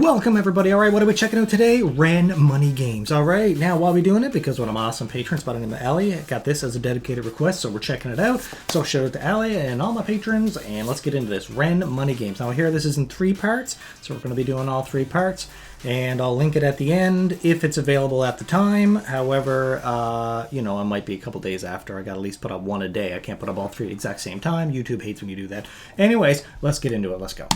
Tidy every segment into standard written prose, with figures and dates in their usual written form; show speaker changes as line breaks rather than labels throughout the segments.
Welcome everybody. Alright, what are we checking out today? REN Money Games. Alright, now while we're doing it, because one of my awesome patrons spotting in the alley got this as a dedicated request, so we're checking it out. So shout out to Alley and all my patrons, and let's get into this. REN Money Games. Now here this is in 3 parts, so we're going to be doing all 3 parts, and I'll link it at the end if it's available at the time. However, you know, it might be a couple days after. I got to at least put up 1 a day. I can't put up all 3 at the exact same time. YouTube hates when you do that. Anyways, let's get into it. Let's go.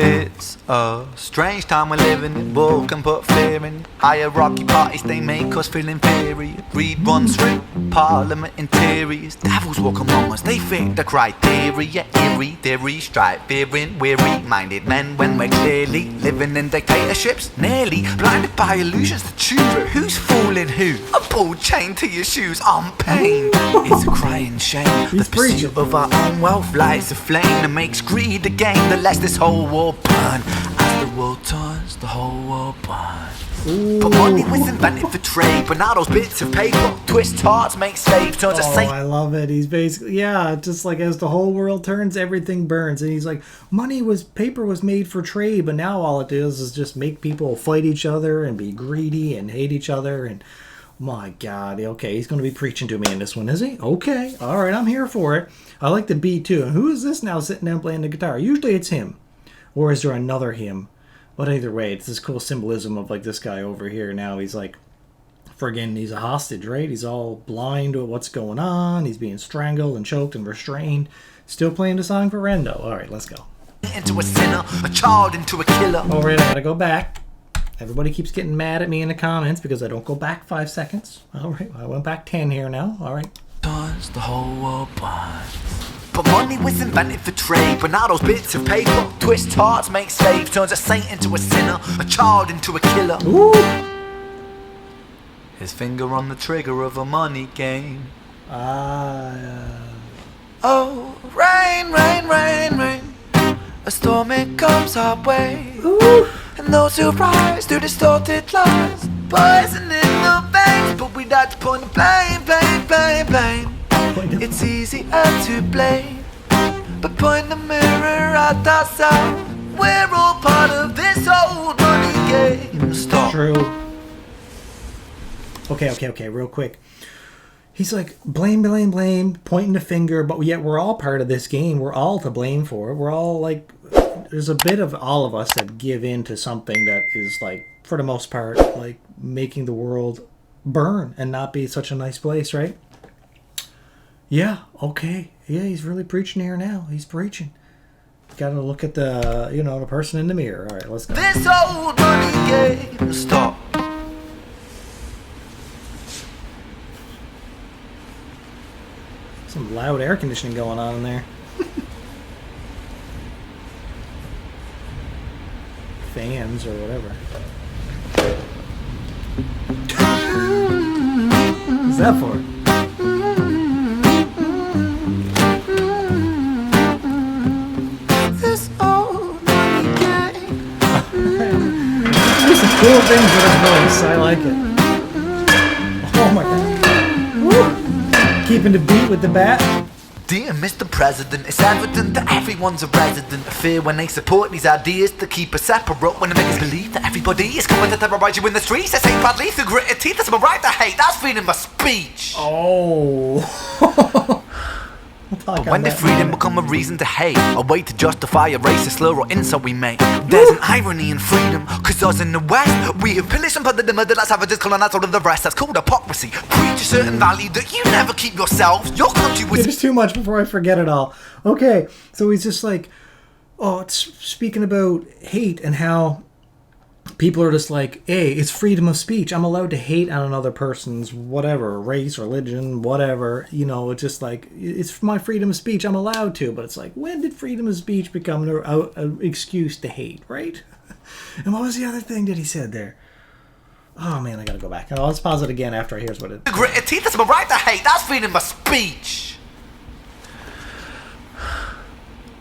It's a strange time we're living in. War can put fear in. Hierarchy parties, they make us feel inferior. Greed runs through parliament interiors. Devils walk among us, they fit the criteria. Eerie theory, strife, fearing, weary-minded men when we're clearly living in dictatorships. Nearly blinded by illusions to choose who's fooling who. A pull chain to your shoes on pain. It's a crying shame. The pursuit of our own wealth lights a flame that makes greed a game that lets this whole war burn. As the world turns, the whole world burns. But money was invented for trade, but now those bits of paper twist hearts, make slaves, turns a saint.
I love it. He's basically, yeah, just like as the whole world turns, everything burns. And he's like, paper was made for trade, but now all it does is just make people fight each other and be greedy and hate each other. And my God, okay, he's going to be preaching to me in this one, is he? Okay, all right, I'm here for it. I like the beat too. And who is this now sitting down playing the guitar? Usually it's him. Or is there another him? But either way, it's this cool symbolism of like this guy over here. Now he's like, friggin', he's a hostage, right? He's all blind to what's going on. He's being strangled and choked and restrained. Still playing the song for REN though. All right, let's go.
Into a sinner, a child into a killer.
All right, I gotta go back. Everybody keeps getting mad at me in the comments because I don't go back 5 seconds. All right, I went back 10 here now. All right.
Turns the whole world burns. But money was invented for trade, but now those bits of paper twist hearts, make slaves, turns a saint into a sinner, a child into a killer.
Ooh.
His finger on the trigger of a money game. Oh, rain, rain, rain, rain. A storm, it comes our way.
Ooh.
And those who rise through distorted lies, poison in the veins, but we like to point the blame, blame, blame, blame. It's easier to blame, but point the mirror at ourselves. We're all part of this old money game. Stop.
True. Okay, real quick. He's like, blame, blame, blame, pointing the finger, but yet we're all part of this game. We're all to blame for it. We're all like, there's a bit of all of us that give in to something that is like, for the most part, like making the world burn and not be such a nice place, right? Yeah, okay. Yeah, he's really preaching here now. He's preaching. Gotta look at the, you know, the person in the mirror. All right, let's go.
This old money game. Stop.
Some loud air conditioning going on in there. Fans or whatever. What's that for? Cool things with his voice. I like it. Oh my God. Woo. Keeping the beat with the bat.
Dear Mr. President, it's evident that everyone's a resident of fear when they support these ideas to keep us separate, when they make us believe that everybody is coming to terrorize you in the streets. They say badly through gritted teeth. That's my right to hate. That's freedom of speech.
Oh.
But when did freedom become a reason to hate? A way to justify a racist slur or insult we make? There's an irony in freedom, cause us in the West, we have pillaged and plundered the murder like savages, colonized all of the rest. That's called hypocrisy. Preach a certain value that you never keep yourselves. Your country was...
There's too much before I forget it all. Okay, so he's just like, oh, it's speaking about hate and how people are just like, hey, it's freedom of speech. I'm allowed to hate on another person's whatever, race, religion, whatever. You know, it's just like, it's my freedom of speech. I'm allowed to. But it's like, when did freedom of speech become an excuse to hate, right? And what was the other thing that he said there? Oh, man, I got to go back. Oh, let's pause it again after I hear what it is.
Gritted teeth, that's my right to hate. That's freedom of speech.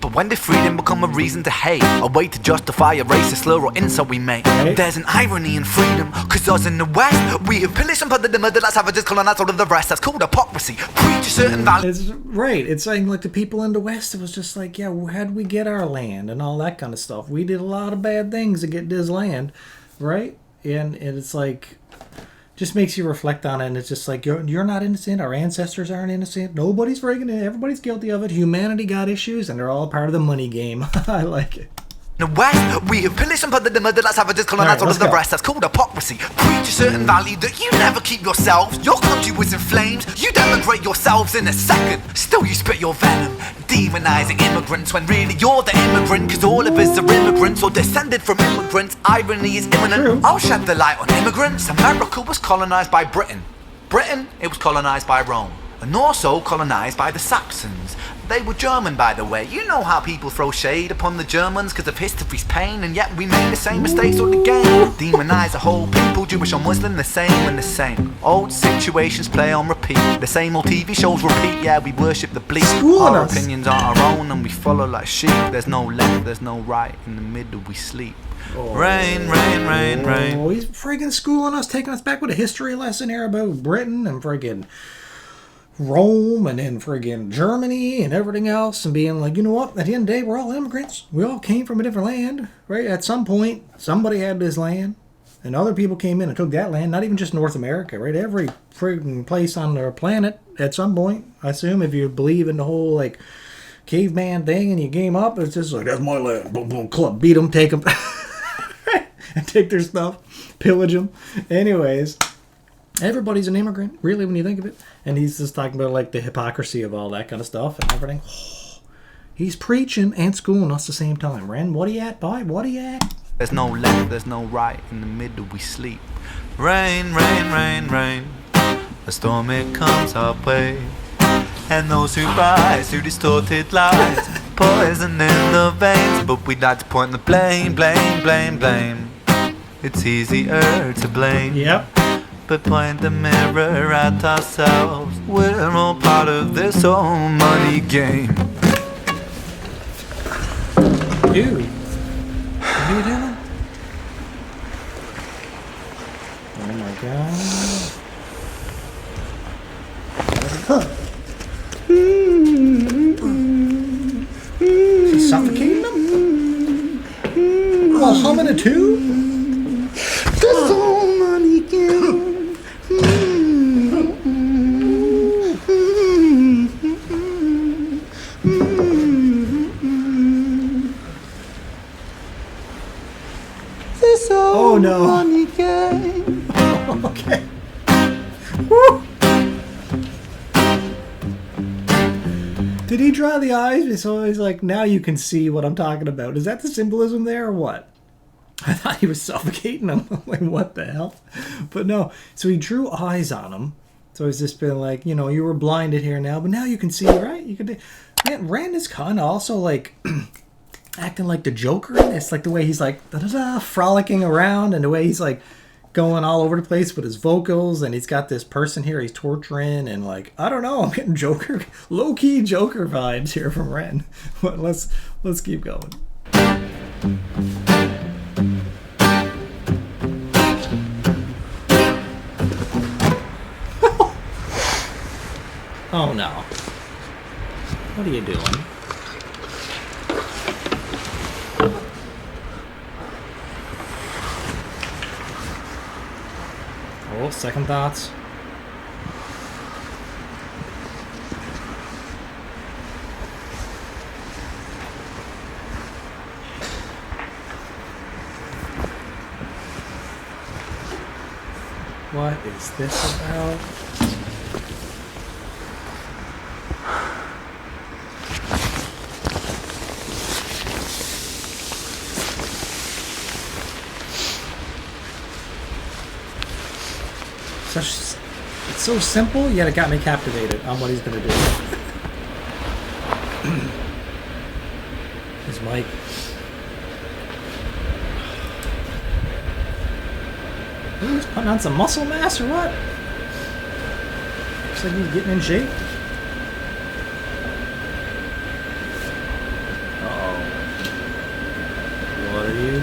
But When did freedom become a reason to hate? A way to justify a racist slur or insult we make?
Right.
There's an irony in freedom, cause us in the West, we have pillaged and plundered the murder that savages colonized all of the rest. That's called hypocrisy. Preach a certain value.
It's right. It's saying like the people in the West, it was just like, yeah, how'd we get our land and all that kind of stuff? We did a lot of bad things to get this land, right? And it's like, just makes you reflect on it, and it's just like, you're not innocent, our ancestors aren't innocent, nobody's friggin' it, everybody's guilty of it, humanity got issues, and they're all part of the money game. I like it.
In the West, we have pillaged and plundered the murder that savages colonized all of the rest. That's called hypocrisy. Preach a certain value that you never keep yourselves. Your country was in flames, you denigrate yourselves in a second. Still you spit your venom, demonizing immigrants when really you're the immigrant, cause all of us are immigrants or descended from immigrants. Irony is imminent.
True.
I'll shed the light on immigrants. America was colonized by Britain. Britain, it was colonized by Rome. And also colonized by the Saxons. They were German, by the way. You know how people throw shade upon the Germans because of history's pain, and yet we made the same mistakes all again. Demonize a whole people, Jewish or Muslim, the same and the same. Old situations play on repeat. The same old TV shows repeat. Yeah, we worship the bleak. Our opinions are our own and we follow like sheep. There's no left, there's no right. In the middle we sleep. Rain, rain, rain, rain.
Oh, he's friggin' schooling us, taking us back with a history lesson here about Britain and friggin' Rome and then friggin' Germany and everything else, and being like, you know what, at the end of the day, we're all immigrants. We all came from a different land, right? At some point, somebody had this land, and other people came in and took that land, not even just North America, right? Every friggin' place on the planet at some point, I assume, if you believe in the whole, like, caveman thing and you game up, it's just like, that's my land, boom, boom, club, beat them, take them, and take their stuff, pillage them. Anyways, everybody's an immigrant, really, when you think of it. And he's just talking about, like, the hypocrisy of all that kind of stuff and everything. Oh, he's preaching and schooling us at the same time. Ren, what are you at, boy? What are you at?
There's no left, there's no right. In the middle we sleep. Rain, rain, rain, rain. A storm, it comes our way. And those who rise through distorted lies, poison in the veins. But we'd like to point the blame, blame, blame, blame. It's easier to blame.
Yep.
But point the mirror at ourselves. We're all part of this whole money game.
Dude, what are you doing? Oh my god. She's suffocating them? While humming a tune?
This whole money game.
Oh no.
Money game.
Okay. Woo. Did he draw the eyes? So he's like, now you can see what I'm talking about. Is that the symbolism there or what? I thought he was suffocating him. I'm like, what the hell? But no. So he drew eyes on him. So he's just been like, you know, you were blinded here now, but now you can see, right? You can. Man, Rand is kind of also like acting like the Joker in this. Like the way he's like da-da-da, frolicking around, and the way he's like going all over the place with his vocals, and he's got this person here he's torturing, and like, I don't know, I'm getting Joker, low-key Joker vibes here from Ren. But let's keep going. Oh no. What are you doing? Oh, second thoughts. What is this about? It's so simple, yet it got me captivated on what he's gonna do. His mic. He's putting on some muscle mass or what? Looks like he's getting in shape.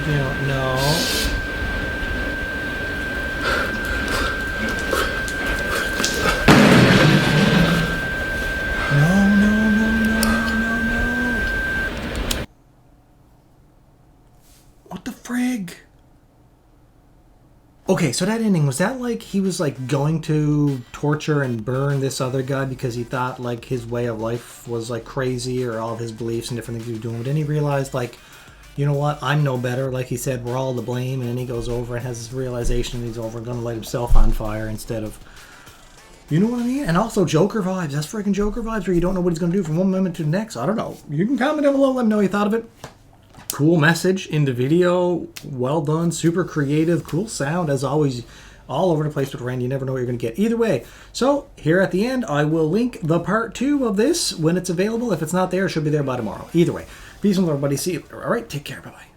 You know, no. No, no, no, no, no, no, no. What the frig? Okay, so that ending, was that like he was like going to torture and burn this other guy because he thought like his way of life was like crazy, or all of his beliefs and different things he was doing? But then he realized like, you know what, I'm no better. Like he said, we're all to blame. And then he goes over and has this realization that he's over and going to light himself on fire instead of, you know what I mean? And also Joker vibes. That's freaking Joker vibes where you don't know what he's going to do from one moment to the next. I don't know. You can comment down below, let me know what you thought of it. Cool message in the video. Well done. Super creative. Cool sound. As always, all over the place with REN. You never know what you're going to get. Either way. So, here at the end, I will link the part 2 of this when it's available. If it's not there, it should be there by tomorrow. Either way. Peace and love, everybody. See you later. Alright, take care. Bye-bye.